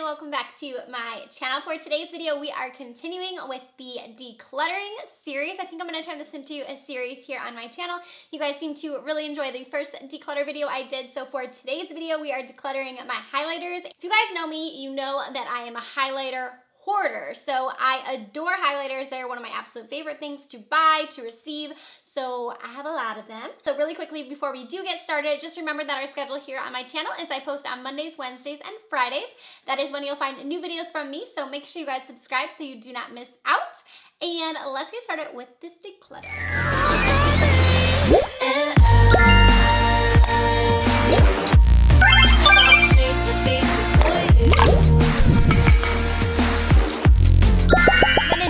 welcome back to my channel. For today's video, we are continuing with the decluttering series. I think I'm going to turn this into a series here on my channel. You guys seem to really enjoy the first declutter video I did, so for today's video, we are decluttering my highlighters. If you guys know me, you know that I am a highlighter hoarder. So I adore highlighters. They're one of my absolute favorite things to buy, to receive. So I have a lot of them. So really quickly before we do get started, just remember that our schedule here on my channel is I post on Mondays, Wednesdays, and Fridays. That is when you'll find new videos from me. So make sure you guys subscribe so you do not miss out. And let's get started with this declutter.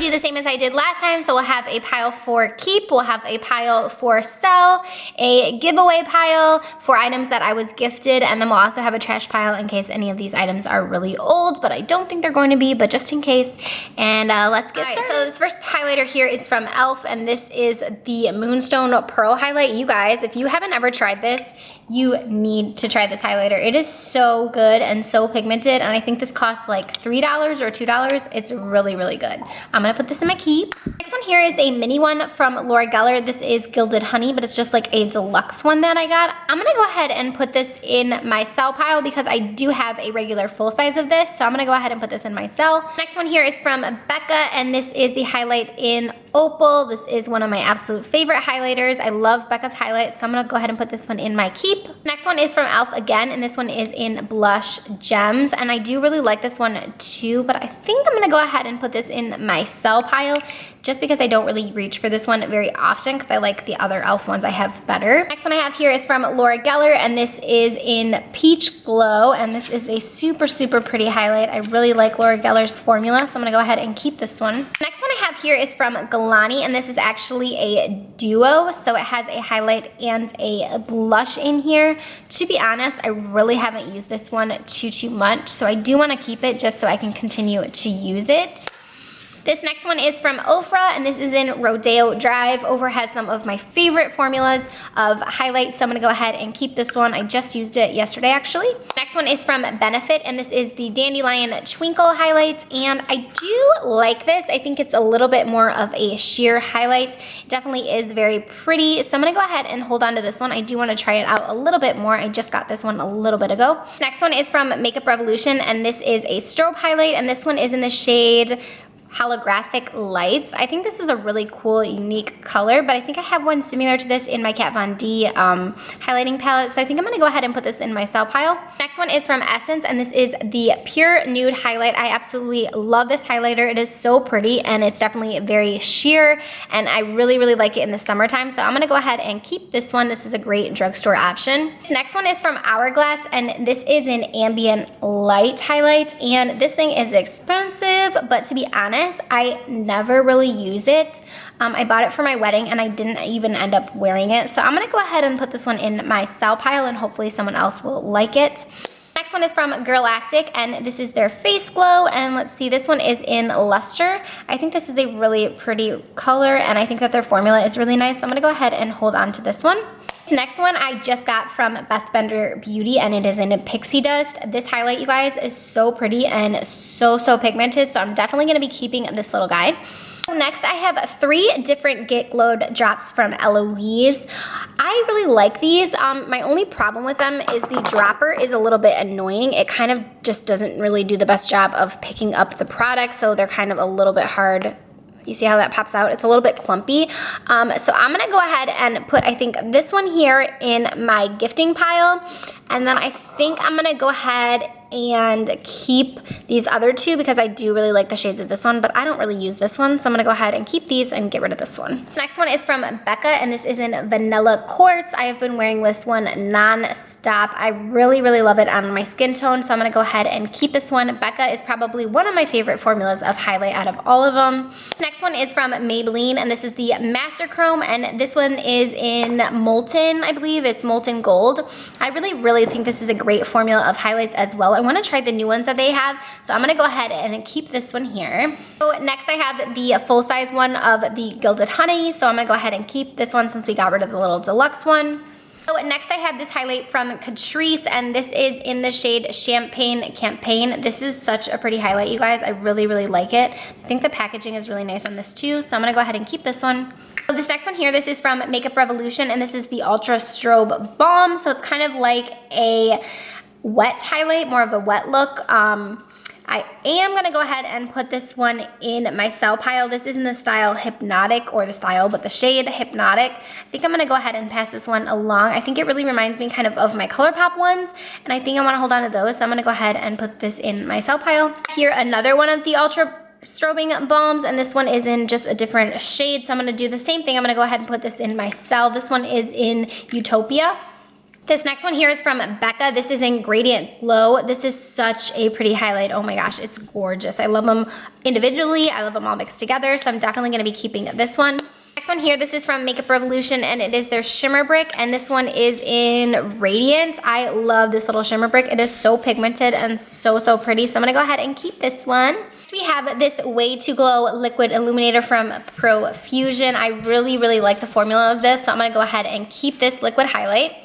Do the same as I did last time, so we'll have a pile for keep, we'll have a pile for sell, a giveaway pile for items that I was gifted, and then we'll also have a trash pile in case any of these items are really old, but I don't think they're going to be, but just in case. And let's get started. So this first highlighter here is from e.l.f. and this is the Moonstone Pearl Highlight. You guys, if you haven't ever tried this, you need to try this highlighter. It is so good and so pigmented, and I think this costs like $3 or $2. It's really, really good. I'm gonna put this in my keep. Next one here is a mini one from Laura Geller. This is Gilded Honey, but it's just like a deluxe one that I got. I'm gonna go ahead and put this in my sell pile because I do have a regular full size of this, so I'm gonna go ahead and put this in my sell. Next one here is from Becca, and this is the highlight in Opal. This is one of my absolute favorite highlighters. I love Becca's highlights, so I'm gonna go ahead and put this one in my keep. Next one is from e.l.f. again, and this one is in Blush Gems, and I do really like this one too, but I think I'm gonna go ahead and put this in my sell pile just because I don't really reach for this one very often because I like the other e.l.f. ones I have better. Next one I have here is from Laura Geller, and this is in Peach Glow, and this is a super, super pretty highlight. I really like Laura Geller's formula, so I'm gonna go ahead and keep this one. Next one I have here is from Galani, and this is actually a duo, so it has a highlight and a blush in here. To be honest, I really haven't used this one too much, so I do wanna keep it just so I can continue to use it. This next one is from Ofra, and this is in Rodeo Drive. Ofra has some of my favorite formulas of highlights, so I'm gonna go ahead and keep this one. I just used it yesterday, actually. Next one is from Benefit, and this is the Dandelion Twinkle highlight, and I do like this. I think it's a little bit more of a sheer highlight. It definitely is very pretty, so I'm gonna go ahead and hold on to this one. I do wanna try it out a little bit more. I just got this one a little bit ago. Next one is from Makeup Revolution, and this is a strobe highlight, and this one is in the shade Holographic Lights. I think this is a really cool, unique color, but I think I have one similar to this in my Kat Von D highlighting palette, so I think I'm gonna go ahead and put this in my sell pile. Next one is from Essence, and this is the Pure Nude Highlight. I absolutely love this highlighter. It is so pretty, and it's definitely very sheer, and I really, really like it in the summertime, so I'm gonna go ahead and keep this one. This is a great drugstore option. This next one is from Hourglass, and this is an Ambient Light highlight, and this thing is expensive, but to be honest, I never really use it. I bought it for my wedding and I didn't even end up wearing it. So I'm gonna go ahead and put this one in my sell pile and hopefully someone else will like it. Next one is from Girlactic, and this is their Face Glow, and let's see, this one is in Luster. I think this is a really pretty color, and I think that their formula is really nice, so I'm gonna go ahead and hold on to this one. This next one I just got from Beth Bender Beauty, and it is in Pixie Dust. This highlight, you guys, is so pretty and so pigmented, so I'm definitely gonna be keeping this little guy. Next, I have 3 different Get Glowed drops from Eloise. I really like these. My only problem with them is the dropper is a little bit annoying. It kind of just doesn't really do the best job of picking up the product, so they're kind of a little bit hard. You see how that pops out? It's a little bit clumpy. So I'm gonna go ahead and put, I think, this one here in my gifting pile. And then I think I'm gonna go ahead and keep these other 2 because I do really like the shades of this one, but I don't really use this one, so I'm gonna go ahead and keep these and get rid of this one. Next one is from Becca, and this is in Vanilla Quartz. I have been wearing this one non-stop. I really, really love it on my skin tone, so I'm gonna go ahead and keep this one. Becca is probably one of my favorite formulas of highlight out of all of them. Next one is from Maybelline, and this is the Master Chrome, and this one is in Molten, I believe. It's Molten Gold. I really, really think this is a great formula of highlights as well. I want to try the new ones that they have, so I'm going to go ahead and keep this one here. So next I have the full-size one of the Gilded Honey, so I'm going to go ahead and keep this one since we got rid of the little deluxe one. So next I have this highlight from Catrice, and this is in the shade Champagne Campaign. This is such a pretty highlight, you guys. I really, really like it. I think the packaging is really nice on this too, so I'm gonna go ahead and keep this one. So this next one here, this is from Makeup Revolution, and this is the Ultra Strobe Balm. So it's kind of like a wet highlight, more of a wet look. I am gonna go ahead and put this one in my sell pile. This is in the style Hypnotic, or the style, but the shade Hypnotic. I think I'm gonna go ahead and pass this one along. I think it really reminds me kind of my ColourPop ones, and I think I wanna hold on to those, so I'm gonna go ahead and put this in my sell pile. Here, another one of the Ultra Strobing Balms, and this one is in just a different shade, so I'm gonna do the same thing. I'm gonna go ahead and put this in my sell. This one is in Utopia. This next one here is from Becca. This is in Gradient Glow. This is such a pretty highlight. Oh my gosh, it's gorgeous. I love them individually. I love them all mixed together, so I'm definitely gonna be keeping this one. Next one here, this is from Makeup Revolution, and it is their Shimmer Brick, and this one is in Radiant. I love this little shimmer brick. It is so pigmented and so, so pretty, so I'm gonna go ahead and keep this one. Next we have this Way to Glow Liquid Illuminator from Profusion. I really, really like the formula of this, so I'm gonna go ahead and keep this liquid highlight.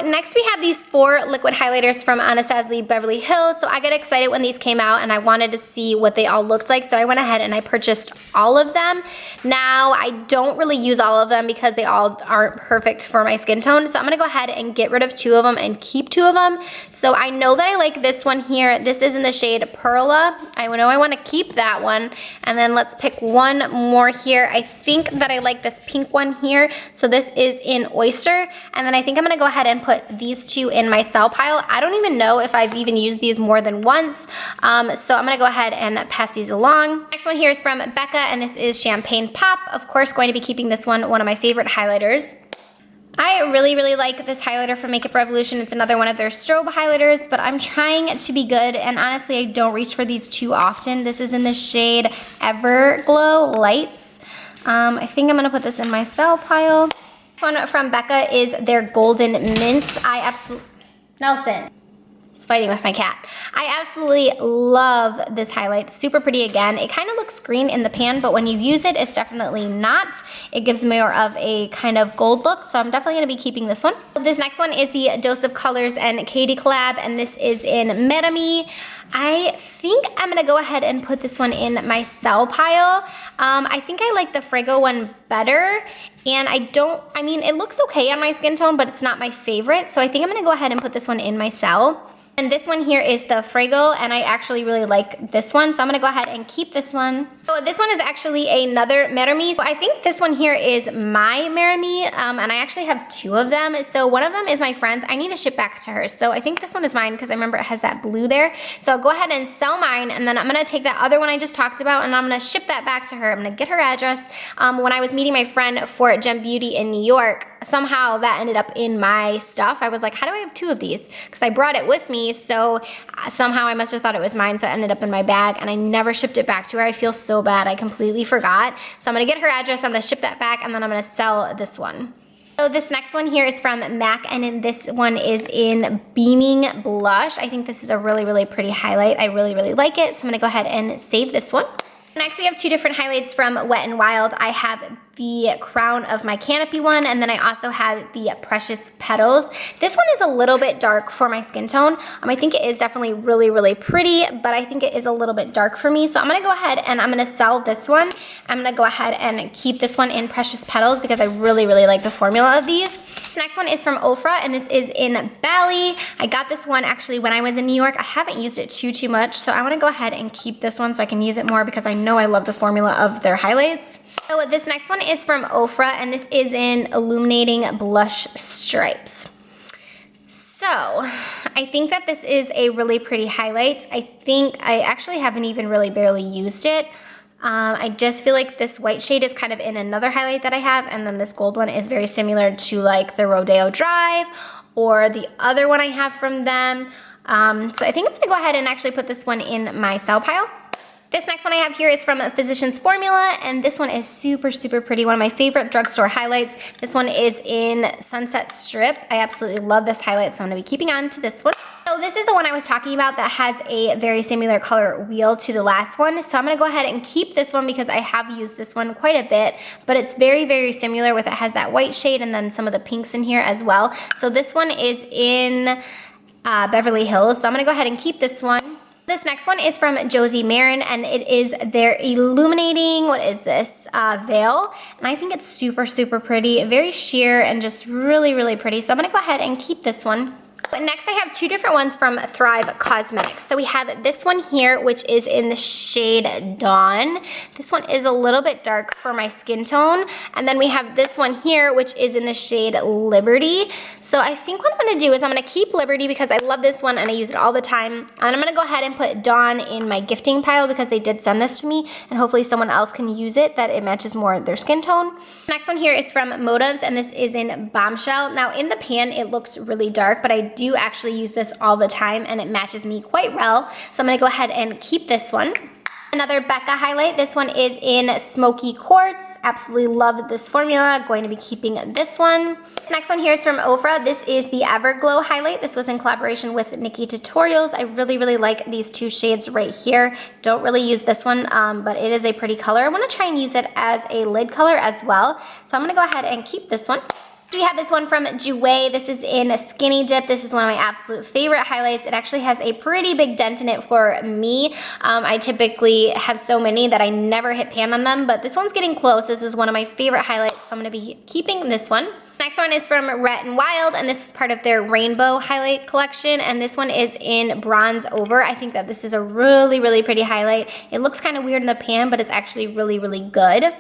Next we have these 4 liquid highlighters from Anastasia Beverly Hills. So I got excited when these came out and I wanted to see what they all looked like. So I went ahead and I purchased all of them. Now I don't really use all of them because they all aren't perfect for my skin tone. So I'm gonna go ahead and get rid of 2 of them and keep 2 of them. So I know that I like this one here. This is in the shade Perla. I know I wanna keep that one. And then let's pick one more here. I think that I like this pink one here. So this is in Oyster. And then I think I'm gonna go ahead and put these 2 in my sell pile. I don't even know if I've even used these more than once, so I'm gonna go ahead and pass these along. Next one here is from Becca, and this is Champagne Pop. Of course, going to be keeping this one of my favorite highlighters. I really, really like this highlighter from Makeup Revolution. It's another one of their strobe highlighters, but I'm trying to be good, and honestly, I don't reach for these too often. This is in the shade Everglow Lights. I think I'm gonna put this in my sell pile. This one from Becca is their Golden Mints. Nelson is fighting with my cat. I absolutely love this highlight. Super pretty again. It kind of looks green in the pan, but when you use it, it's definitely not. It gives more of a kind of gold look, so I'm definitely gonna be keeping this one. This next one is the Dose of Colors and Katie collab, and this is in Merami. I think I'm gonna go ahead and put this one in my sell pile. I think I like the Frago one better, and I mean, it looks okay on my skin tone, but it's not my favorite, so I think I'm gonna go ahead and put this one in my sell. And this one here is the Frago, and I actually really like this one, so I'm gonna go ahead and keep this one. So this one is actually another Merami. So I think this one here is my Merami, and I actually have 2 of them. So one of them is my friend's. I need to ship back to her. So I think this one is mine because I remember it has that blue there. So I'll go ahead and sell mine, and then I'm gonna take that other one I just talked about, and I'm gonna ship that back to her. I'm gonna get her address. When I was meeting my friend for Gem Beauty in New York, somehow that ended up in my stuff. I was like, how do I have 2 of these? Because I brought it with me, so somehow I must have thought it was mine, so it ended up in my bag, and I never shipped it back to her. I feel so bad. I completely forgot. So I'm gonna get her address, I'm gonna ship that back, and then I'm gonna sell this one. So this next one here is from MAC, and then this one is in Beaming Blush. I think this is a really, really pretty highlight. I really, really like it, so I'm gonna go ahead and save this one. Next, we have 2 different highlights from Wet n Wild. I have the Crown of My Canopy one, and then I also have the Precious Petals. This one is a little bit dark for my skin tone. I think it is definitely really, really pretty, but I think it is a little bit dark for me. So I'm gonna go ahead and I'm gonna sell this one. I'm gonna go ahead and keep this one in Precious Petals because I really, really like the formula of these. This next one is from Ofra, and this is in Bali. I got this one actually when I was in New York. I haven't used it too much, so I wanna go ahead and keep this one so I can use it more because I know I love the formula of their highlights. So this next one is from Ofra, and this is in Illuminating Blush Stripes. So I think that this is a really pretty highlight. I think I actually haven't even really barely used it. I just feel like this white shade is kind of in another highlight that I have, and then this gold one is very similar to like the Rodeo Drive or the other one I have from them. So I think I'm gonna go ahead and actually put this one in my sell pile. This next one I have here is from Physicians Formula, and this one is super, super pretty. One of my favorite drugstore highlights. This one is in Sunset Strip. I absolutely love this highlight, so I'm gonna be keeping on to this one. So this is the one I was talking about that has a very similar color wheel to the last one. So I'm gonna go ahead and keep this one because I have used this one quite a bit, but it's very, very similar with it has that white shade and then some of the pinks in here as well. So this one is in Beverly Hills, so I'm gonna go ahead and keep this one. This next one is from Josie Marin, and it is their illuminating, what is this, veil. And I think it's super, super pretty, very sheer and just really, really pretty. So I'm gonna go ahead and keep this one. But next I have two different ones from Thrive Cosmetics. So we have this one here, which is in the shade Dawn. This one is a little bit dark for my skin tone. And then we have this one here, which is in the shade Liberty. So I think what I'm gonna do is I'm gonna keep Liberty because I love this one and I use it all the time. And I'm gonna go ahead and put Dawn in my gifting pile because they did send this to me, and hopefully someone else can use it that it matches more their skin tone. Next one here is from Motives, and this is in Bombshell. Now in the pan, it looks really dark, but I do actually use this all the time and it matches me quite well. So I'm gonna go ahead and keep this one. Another Becca highlight. This one is in Smoky Quartz. Absolutely love this formula. Going to be keeping this one. This next one here is from Ofra. This is the Everglow highlight. This was in collaboration with Nikki Tutorials. I really, really like these two shades right here. Don't really use this one, but it is a pretty color. I want to try and use it as a lid color as well. So I'm going to go ahead and keep this one. We have this one from Jouer. This is in Skinny Dip. This is one of my absolute favorite highlights. It actually has a pretty big dent in it for me. I typically have so many that I never hit pan on them, but this one's getting close. This is one of my favorite highlights, so I'm gonna be keeping this one. Next one is from Wet n Wild, and this is part of their Rainbow highlight collection, and this one is in Bronze Over. I think that this is a really, really pretty highlight. It looks kind of weird in the pan, but it's actually really, really good.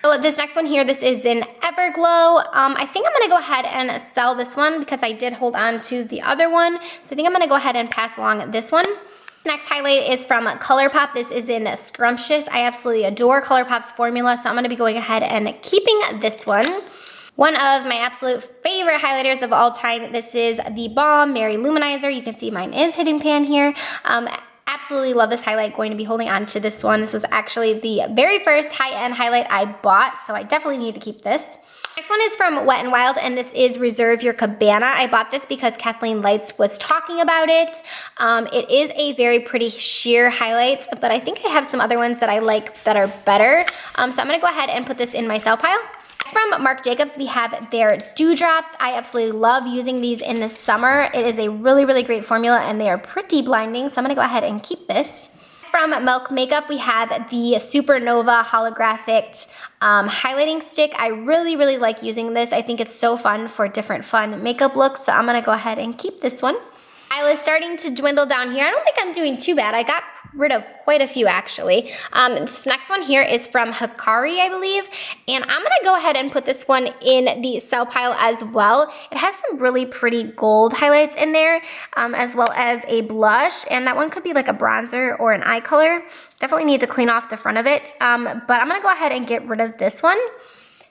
So this next one here, this is in Everglow. I think I'm gonna go ahead and sell this one because I did hold on to the other one. So I think I'm gonna go ahead and pass along this one. Next highlight is from ColourPop. This is in Scrumptious. I absolutely adore ColourPop's formula, so I'm gonna be going ahead and keeping this one. One of my absolute favorite highlighters of all time. This is the Balm Mary Luminizer. You can see mine is hitting pan here. Absolutely love this highlight. Going to be holding on to this one. This was actually the very first high-end highlight I bought, so I definitely need to keep this. Next one is from Wet n Wild, and this is Reserve Your Cabana. I bought this because Kathleen Lights was talking about it. It is a very pretty sheer highlight, but I think I have some other ones that I like that are better. So I'm gonna go ahead and put this in my sell pile. From Marc Jacobs, we have their Dewdrops. I absolutely love using these in the summer. It is a really, really great formula, and they are pretty blinding, so I'm gonna go ahead and keep this. From Milk Makeup, we have the Supernova Holographic highlighting stick. I really, really like using this. I think it's so fun for different fun makeup looks, so I'm gonna go ahead and keep this one. I was starting to dwindle down here. I don't think I'm doing too bad. I got rid of quite a few actually. This next one here is from Hikari, I believe, and I'm gonna go ahead and put this one in the sell pile as well. It has some really pretty gold highlights in there, as well as a blush, and that one could be like a bronzer or an eye color. Definitely need to clean off the front of it, but I'm gonna go ahead and get rid of this one.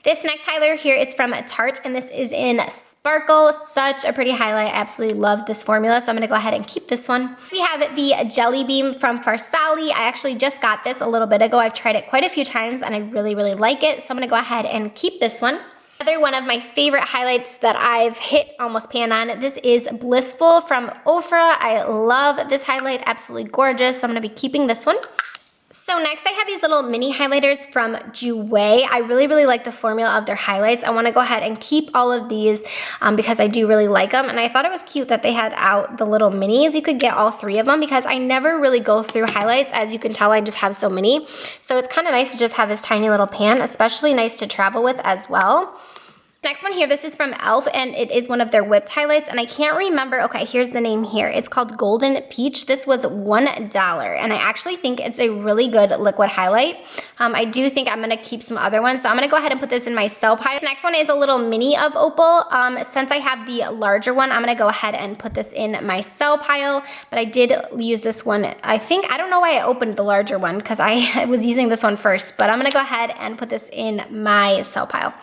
This next highlighter here is from Tarte, and this is in Sparkle. Such a pretty highlight. I absolutely love this formula, so I'm gonna go ahead and keep this one. We have the Jelly Beam from Farsali. I actually just got this a little bit ago. I've tried it quite a few times and I really, really like it, so I'm gonna go ahead and keep this one. Another one of my favorite highlights that I've hit almost pan on, this is Blissful from Ofra. I love this highlight, absolutely gorgeous, so I'm gonna be keeping this one. So next I have these little mini highlighters from Jouer. I really, really like the formula of their highlights. I wanna go ahead and keep all of these because I do really like them. And I thought it was cute that they had out the little minis. You could get all three of them because I never really go through highlights. As you can tell, I just have so many. So it's kind of nice to just have this tiny little pan, especially nice to travel with as well. Next one here, this is from e.l.f. and it is one of their whipped highlights, and I can't remember, okay, here's the name here. It's called Golden Peach. This was $1, and I actually think it's a really good liquid highlight. I do think I'm gonna keep some other ones, so I'm gonna go ahead and put this in my sell pile. This next one is a little mini of Opal. Since I have the larger one, I'm gonna go ahead and put this in my sell pile, but I did use this one. I don't know why I opened the larger one because I was using this one first, but I'm gonna go ahead and put this in my sell pile.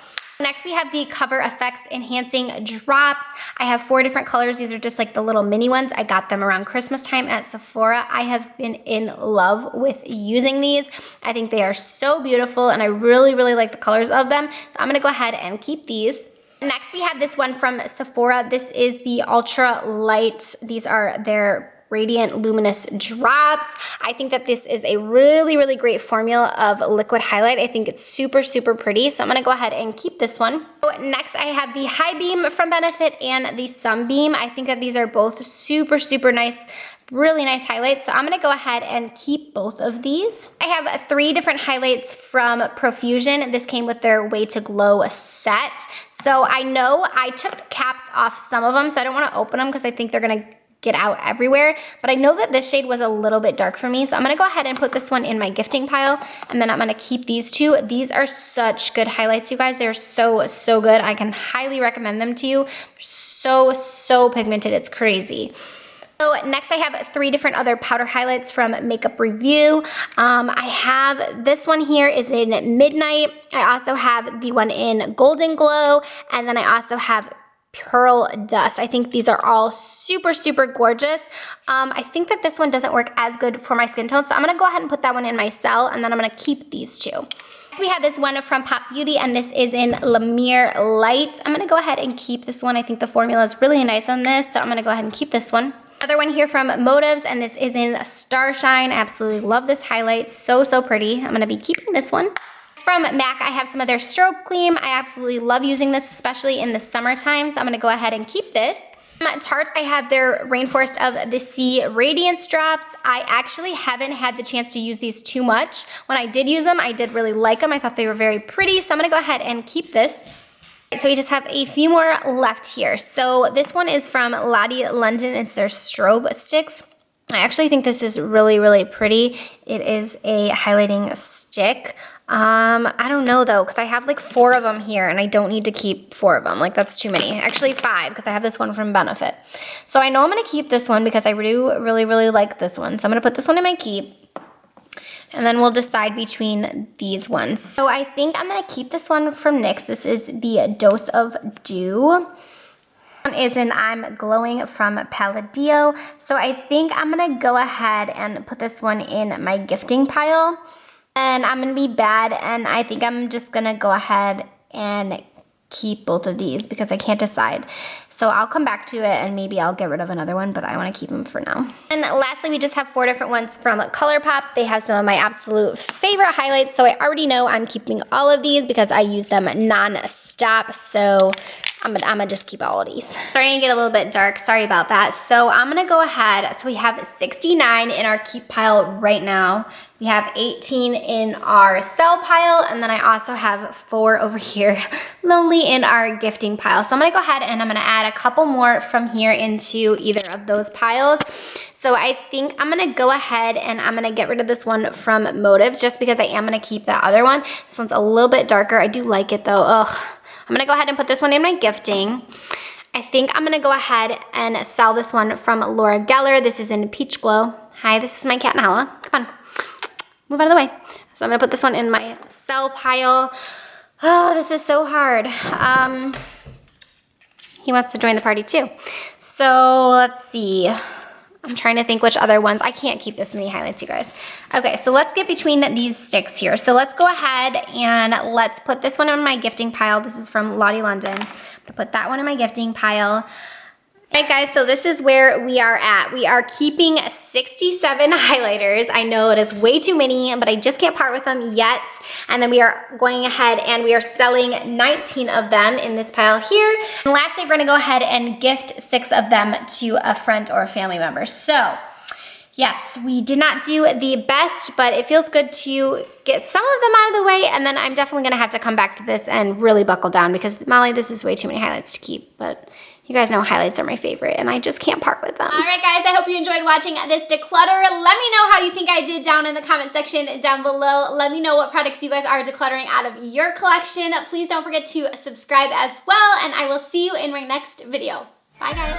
Next, we have the Cover FX Enhancing Drops. I have 4 different colors. These are just like the little mini ones. I got them around Christmas time at Sephora. I have been in love with using these. I think they are so beautiful, and I really, really like the colors of them. So I'm gonna go ahead and keep these. Next, we have this one from Sephora. This is the Ultra Light. These are their Radiant Luminous Drops. I think that this is a really, really great formula of liquid highlight. I think it's super, super pretty. So I'm gonna go ahead and keep this one. So next, I have the High Beam from Benefit and the Sunbeam. I think that these are both super, super nice, really nice highlights. So I'm gonna go ahead and keep both of these. I have 3 different highlights from Profusion. This came with their Way to Glow set. So I know I took the caps off some of them, so I don't wanna open them because I think they're gonna get out everywhere, but I know that this shade was a little bit dark for me, so I'm gonna go ahead and put this one in my gifting pile, and then I'm gonna keep these 2. These are such good highlights, you guys. They're so, so good. I can highly recommend them to you. They're so, so pigmented, it's crazy. So next I have 3 different other powder highlights from Makeup Review. I have this one here is in Midnight. I also have the one in Golden Glow, and then I also have Pearl Dust. I think these are all super, super gorgeous. I think that this one doesn't work as good for my skin tone, so I'm gonna go ahead and put that one in my cell, and then I'm gonna keep these 2. Next, we have this one from Pop Beauty, and this is in Lumiere Light. I'm gonna go ahead and keep this one. I think the formula is really nice on this, so I'm gonna go ahead and keep this one. Another one here from Motives, and this is in Starshine. I absolutely love this highlight. So, so pretty. I'm gonna be keeping this one. From MAC, I have some of their strobe cream. I absolutely love using this, especially in the summertime, so I'm gonna go ahead and keep this. At Tarte, I have their Rainforest of the Sea Radiance Drops. I actually haven't had the chance to use these too much. When I did use them, I did really like them. I thought they were very pretty, so I'm gonna go ahead and keep this. So we just have a few more left here. So this one is from Lottie London. It's their strobe sticks. I actually think this is really, really pretty. It is a highlighting stick. I don't know though, because I have like 4 of them here, and I don't need to keep 4 of them. Like, that's too many. Actually 5, because I have this one from Benefit. So I know I'm gonna keep this one because I do really, really like this one. So I'm gonna put this one in my keep, and then we'll decide between these ones. So I think I'm gonna keep this one from NYX. This is the Dose of Dew. One is in I'm Glowing from Palladio. So I think I'm gonna go ahead and put this one in my gifting pile. And I'm gonna be bad, and I think I'm just gonna go ahead and keep both of these because I can't decide. So I'll come back to it, and maybe I'll get rid of another one, but I wanna keep them for now. And lastly, we just have 4 different ones from ColourPop. They have some of my absolute favorite highlights, so I already know I'm keeping all of these because I use them non-stop, so I'm gonna just keep all of these. Starting to get a little bit dark, sorry about that. So I'm gonna go ahead, so we have 69 in our keep pile right now. We have 18 in our sell pile, and then I also have 4 over here, lonely, in our gifting pile. So I'm gonna go ahead and I'm gonna add a couple more from here into either of those piles. So I think I'm gonna go ahead and I'm gonna get rid of this one from Motives just because I am gonna keep that other one. This one's a little bit darker. I do like it though. Ugh. I'm gonna go ahead and put this one in my gifting. I think I'm gonna go ahead and sell this one from Laura Geller. This is in Peach Glow. Hi, this is my cat Nala. Come on, move out of the way. So I'm gonna put this one in my sell pile. Oh, this is so hard. He wants to join the party too. So let's see. I'm trying to think which other ones. I can't keep this many highlights, you guys. Okay, so let's get between these sticks here. So let's go ahead and let's put this one in my gifting pile. This is from Lottie London. I'm gonna put that one in my gifting pile. All right, guys, so this is where we are at. We are keeping 67 highlighters. I know it is way too many, but I just can't part with them yet. And then we are going ahead and we are selling 19 of them in this pile here. And lastly, we're gonna go ahead and gift 6 of them to a friend or a family member. So, yes, we did not do the best, but it feels good to get some of them out of the way, and then I'm definitely gonna have to come back to this and really buckle down because, Molly, this is way too many highlights to keep, but you guys know highlights are my favorite, and I just can't part with them. All right, guys, I hope you enjoyed watching this declutter. Let me know how you think I did down in the comment section down below. Let me know what products you guys are decluttering out of your collection. Please don't forget to subscribe as well, and I will see you in my next video. Bye, guys.